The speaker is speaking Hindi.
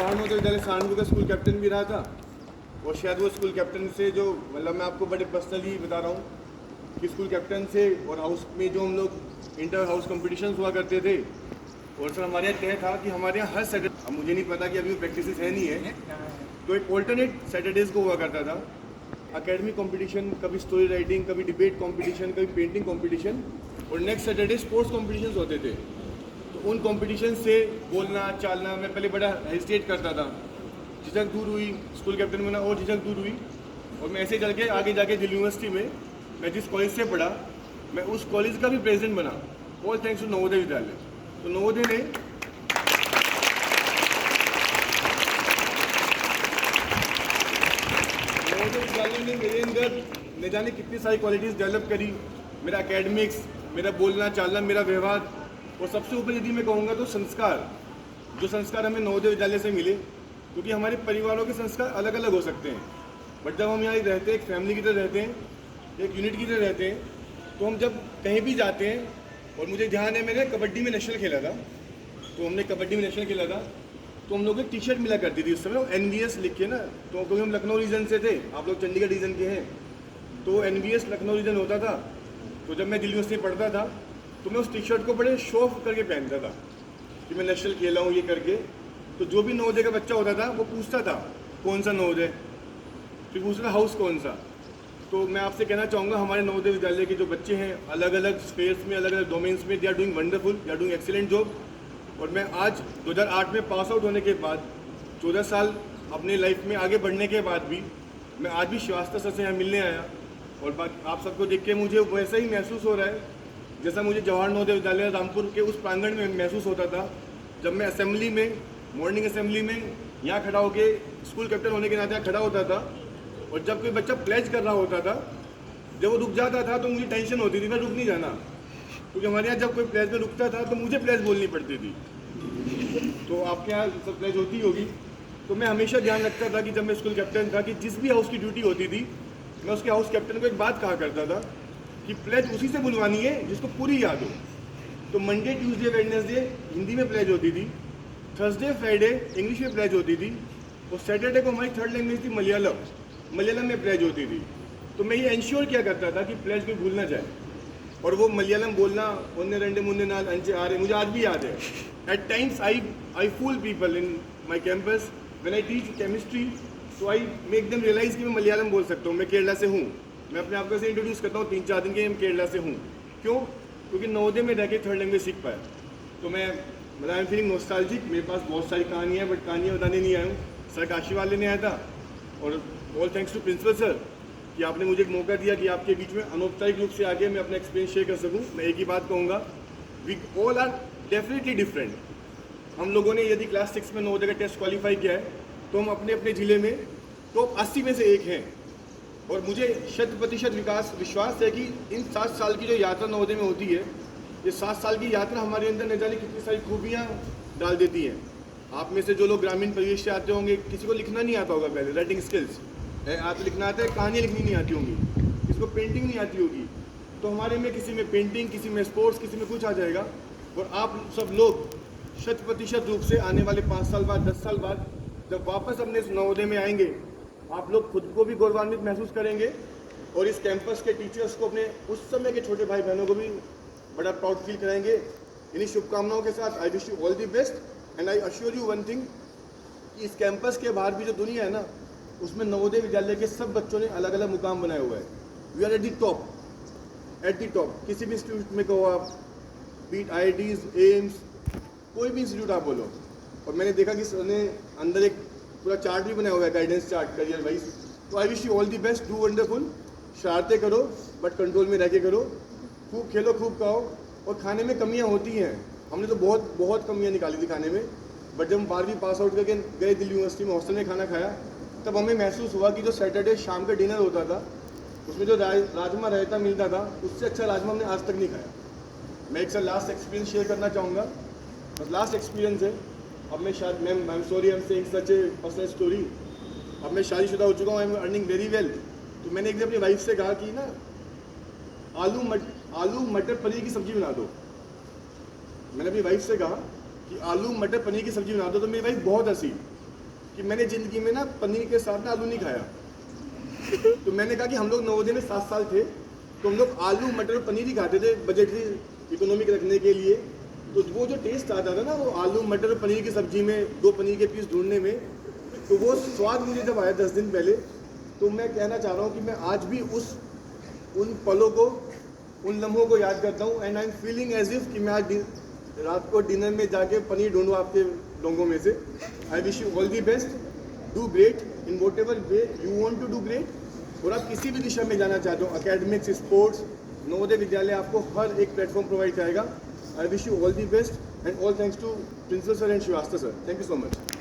जवाहर नवोदय विद्यालय सहारनपुर का स्कूल कैप्टन भी रहा था। और शायद वो स्कूल कैप्टन से जो मतलब मैं आपको बड़े पर्सनली बता रहा हूँ कि स्कूल कैप्टन से और हाउस में जो हम लोग इंटर हाउस कॉम्पिटिशन हुआ करते थे, और सर हमारे यहाँ तय था कि हमारे यहाँ हर सैटरडे, अब मुझे नहीं पता कि अभी वो प्रैक्टिस है नहीं है, तो एक ऑल्टरनेट सैटरडेज को हुआ करता था एकेडमिक कंपटीशन, कभी स्टोरी राइटिंग, कभी डिबेट कंपटीशन, कभी पेंटिंग कंपटीशन, और नेक्स्ट सैटरडे स्पोर्ट्स कंपटीशंस होते थे। तो उन कंपटीशन से बोलना चालना मैं पहले बड़ा हेजिटेट करता था, झिझक दूर हुई, स्कूल कैप्टन बना और झिझक दूर हुई। और मैं ऐसे चल के आगे जाके दिल्ली यूनिवर्सिटी में मैं जिस कॉलेज से पढ़ा, मैं उस कॉलेज का भी प्रेसिडेंट बना, all thanks to Navodaya Vidyalaya. तो नवोदय विद्यालय ने मेरे अंदर न जाने कितनी सारी क्वालिटीज़ डेवलप करी, मेरा एकेडमिक्स, मेरा बोलना चालना, मेरा व्यवहार, और सबसे ऊपर यदि मैं कहूँगा तो संस्कार, जो संस्कार हमें नवोदय विद्यालय से मिले, क्योंकि हमारे परिवारों के संस्कार अलग अलग हो सकते हैं, बट जब हम यहाँ रहते हैं, एक फैमिली की तरह रहते हैं, एक यूनिट की तरह रहते हैं, तो हम जब कहीं भी जाते हैं, और मुझे ध्यान है मैंने कबड्डी में नेशनल खेला था, तो हमने कबड्डी में नेशनल खेला था, तो हम लोग को टी शर्ट मिला करती थी उस समय, NVS लिख के ना, तो क्योंकि हम लखनऊ रीजन से थे, आप लोग चंडीगढ़ रीजन के हैं, तो NVS लखनऊ रीजन होता था। तो जब मैं दिल्ली यूनिवर्सिटी में पढ़ता था तो मैं उस टी शर्ट को बड़े शो ऑफ करके पहनता था कि मैं नेशनल खेला हूँ ये करके। तो जो भी नवोदय का बच्चा होता था वो पूछता था कौन सा नवोदय, फिर पूछता था हाउस कौन सा। तो मैं आपसे कहना चाहूँगा हमारे नवोदय विद्यालय के जो बच्चे हैं अलग अलग स्पेस में, अलग अलग डोमेन्स में, they are doing wonderful, they are doing excellent job. और मैं आज 2008 में पास आउट होने के बाद 14 साल अपने लाइफ में आगे बढ़ने के बाद भी मैं आज भी श्रीवास्तव सर से यहाँ मिलने आया, और आप सबको देख के मुझे वैसा ही महसूस हो रहा है जैसा मुझे जवाहर नवोदय विद्यालय रामपुर के उस प्रांगण में महसूस होता था जब मैं असेंबली में, मॉर्निंग असेंबली में यहाँ खड़ा होके स्कूल कैप्टन होने के नाते यहाँ खड़ा होता था। और जब कोई बच्चा प्लेज कर रहा होता था, जब वो रुक जाता था तो मुझे टेंशन होती थी, मैं रुक नहीं जाना, क्योंकि हमारे यहाँ जब कोई प्लेज में रुकता था तो मुझे प्लेज बोलनी पड़ती थी। तो आपके यहाँ सब प्लेज होती होगी। तो मैं हमेशा ध्यान रखता था कि जब मैं स्कूल कैप्टन था कि जिस भी हाउस की ड्यूटी होती थी, मैं उसके हाउस कैप्टन को एक बात कहा करता था कि प्लेज उसी से बुलवानी है जिसको पूरी याद हो। तो मंडे, ट्यूसडे, वेडनेसडे हिंदी में प्लेज होती थी, थर्सडे, फ्राइडे इंग्लिश में प्लेज होती थी, और सैटरडे को हमारी थर्ड लैंग्वेज थी मलयालम में प्लेज होती थी। तो मैं ये इंश्योर किया करता था कि प्लेज कोई भूल ना जाए, और वो मलयालम बोलना, उन्ने रेंडे मुन्ने नाल अंचे आ रहे, मुझे आज भी याद है। At times I fool people in my campus when I teach chemistry, तो आई मेक देम रियलाइज कि मैं मलयालम बोल सकता हूँ, मैं केरला से हूँ। मैं अपने आप को ऐसे इंट्रोड्यूस करता हूँ 3-4 दिन के, मैं केरला से हूँ। क्यों? क्योंकि नवोदय में रह के थर्ड लैंग्वेज सीख पाया। तो मैं आई एम फीलिंग नॉस्टैल्जिक। मेरे पास बहुत सारी कहानियाँ, बट कहानियाँ बताने नहीं आया हूँ, सर का आशीर्वाद लेने आया था। और all thanks to principal sir कि आपने मुझे एक मौका दिया कि आपके बीच में अनौपचारिक रूप से आगे मैं अपना एक्सपीरियंस शेयर कर सकूँ। मैं एक ही बात कहूँगा, we all are definitely different. हम लोगों ने यदि क्लास 6 में नवोदय का टेस्ट क्वालिफाई किया है तो हम अपने अपने ज़िले में टॉप 80 में से एक हैं। और मुझे 100% विश्वास है कि इन 7 साल की जो यात्रा नवोदय में होती है, ये 7 साल की यात्रा हमारे अंदर न जाने कितनी सारी खूबियाँ डाल देती हैं। आप में से जो लोग ग्रामीण परिवेश से आते होंगे, किसी को लिखना नहीं आता होगा, पहले राइटिंग स्किल्स आप लिखना आता है, कहानियाँ लिखनी नहीं आती होंगी, किसी को पेंटिंग नहीं आती होगी, तो हमारे में किसी में पेंटिंग, किसी में स्पोर्ट्स, किसी में कुछ आ जाएगा। और आप सब लोग 100% रूप से आने वाले 5 साल बाद, 10 साल बाद जब वापस अपने इस नवोदय में आएंगे, आप लोग खुद को भी गौरवान्वित महसूस करेंगे, और इस कैंपस के टीचर्स को, अपने उस समय के छोटे भाई बहनों को भी बड़ा प्राउड फील कराएंगे। इन्हीं शुभकामनाओं के साथ आई wish you all the best, and I assure you one thing, इस कैंपस के बाहर भी जो दुनिया है ना, उसमें नवोदय विद्यालय के सब बच्चों ने अलग अलग मुकाम बनाए हुए हैं। We are at the top. किसी भी इंस्टीट्यूट में कहो आप, बीट IITs, एम्स, कोई भी इंस्टीट्यूट आप बोलो। और मैंने देखा कि सर ने अंदर एक पूरा चार्ट भी बनाया हुआ है, गाइडेंस चार्ट करियर वाइज। तो I wish you all the best, do wonderful. शरारतें करो बट कंट्रोल में रह के करो, खूब खेलो, खूब खाओ। और खाने में कमियां होती हैं, हमने तो बहुत बहुत कमियां निकाली थी खाने में, बट जब हम 12वीं पास आउट करके गए दिल्ली यूनिवर्सिटी में हॉस्टल में खाना खाया, तब हमें महसूस हुआ कि जो सैटरडे शाम का डिनर होता था उसमें जो राजमा रायता मिलता था, उससे अच्छा राजमा हमने आज तक नहीं खाया। मैं एक सर लास्ट एक्सपीरियंस शेयर करना चाहूँगा, बस लास्ट एक्सपीरियंस है। अब मैं शायद ma'am I am sorry I am saying such A personal story. अब मैं शादीशुदा हो चुका हूँ, I am earning very well. तो मैंने एक दिन अपनी वाइफ से कहा कि ना आलू मटर पनीर की सब्ज़ी बना दो। मैंने अपनी वाइफ से कहा कि आलू मटर पनीर की सब्ज़ी बना दो, तो मेरी वाइफ बहुत हंसी। कि मैंने ज़िंदगी में ना पनीर के साथ ना आलू नहीं खाया। तो मैंने कहा कि हम लोग नवोदय में 7 साल थे, तो हम लोग आलू मटर और पनीर ही खाते थे बजटरी इकोनॉमिक रखने के लिए। तो वो जो टेस्ट आता था ना वो आलू मटर और पनीर की सब्जी में 2 पनीर के पीस ढूंढने में, तो वो स्वाद मुझे जब आया 10 दिन पहले, तो मैं कहना चाह रहा हूँ कि मैं आज भी उन पलों को, उन लम्हों को याद करता हूँ। And I am feeling as if कि मैं आज रात को डिनर में जाके पनीर ढूंढूँ आपके लोगों में से। I wish you all the best, do great in what ever way you want to do great. और आप किसी भी दिशा में जाना चाहते हो, एकेडमिक्स, स्पोर्ट्स, नवोदय विद्यालय आपको हर एक प्लेटफॉर्म प्रोवाइड करेगा। I wish you all the best and all thanks to principal sir and Srivastava sir. Thank you so much.